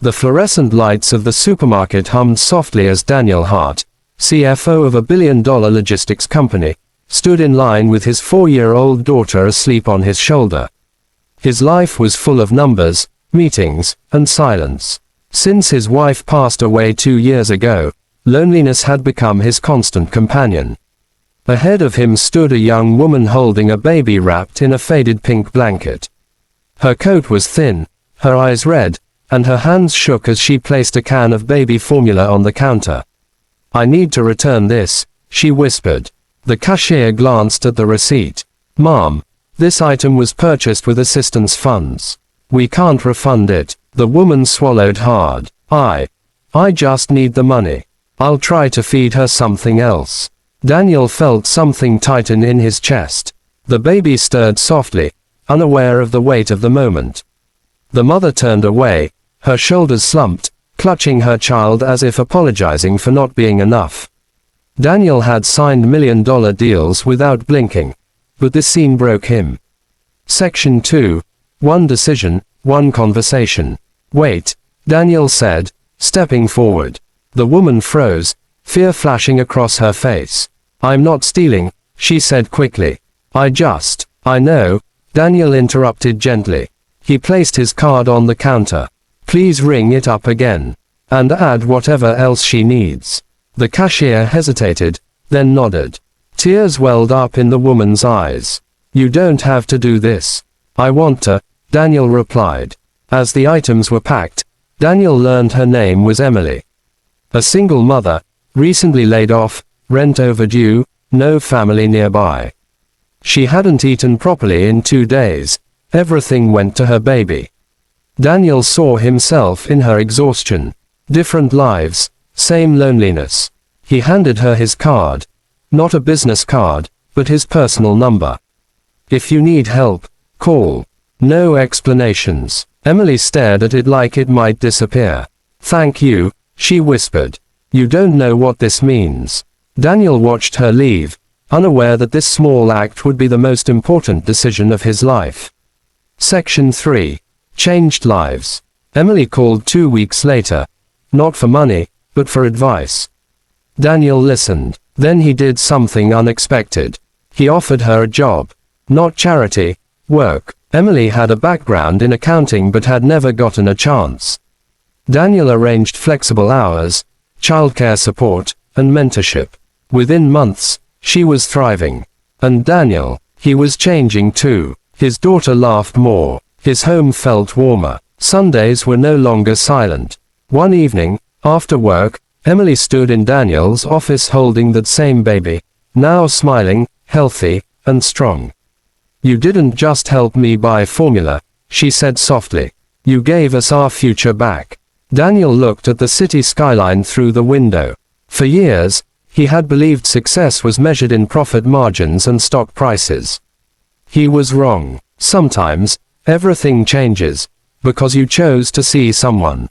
The fluorescent lights of the supermarket hummed softly as Daniel Hart, CFO of a billion-dollar logistics company, stood in line with his 4-year-old daughter asleep on his shoulder. His life was full of numbers, meetings, and silence. Since his wife passed away 2 years ago, loneliness had become his constant companion. Ahead of him stood a young woman holding a baby wrapped in a faded pink blanket. Her coat was thin, her eyes red, and her hands shook as she placed a can of baby formula on the counter. "I need to return this," she whispered. The cashier glanced at the receipt. "Ma'am, this item was purchased with assistance funds. We can't refund it." The woman swallowed hard. I just need the money. I'll try to feed her something else." Daniel felt something tighten in his chest. The baby stirred softly, unaware of the weight of the moment. The mother turned away, her shoulders slumped, clutching her child as if apologizing for not being enough. Daniel had signed million-dollar deals without blinking, but this scene broke him. Section 2. One decision, one conversation. "Wait," Daniel said, stepping forward. The woman froze, fear flashing across her face. "I'm not stealing," she said quickly. I know," Daniel interrupted gently. He placed his card on the counter. "Please ring it up again. And add whatever else she needs." The cashier hesitated, then nodded. Tears welled up in the woman's eyes. "You don't have to do this. I want to," Daniel replied. As the items were packed, Daniel learned her name was Emily. A single mother, recently laid off, rent overdue, no family nearby. She hadn't eaten properly in 2 days. Everything went to her baby. Daniel saw himself in her exhaustion. Different lives, same loneliness. He handed her his card. Not a business card, but his personal number. "If you need help, call." No explanations. Emily stared at it like it might disappear. "Thank you," she whispered. "You don't know what this means." Daniel watched her leave, unaware that this small act would be the most important decision of his life. Section 3. Changed lives. Emily called 2 weeks later. Not for money, but for advice. Daniel listened. Then he did something unexpected. He offered her a job. Not charity, work. Emily had a background in accounting but had never gotten a chance. Daniel arranged flexible hours, childcare support, and mentorship. Within months, she was thriving. And Daniel, he was changing too. His daughter laughed more. His home felt warmer. Sundays were no longer silent. One evening, after work, Emily stood in Daniel's office holding that same baby, now smiling, healthy, and strong. "You didn't just help me buy formula," she said softly. "You gave us our future back." Daniel looked at the city skyline through the window. For years, he had believed success was measured in profit margins and stock prices. He was wrong. Sometimes, everything changes, because you chose to see someone.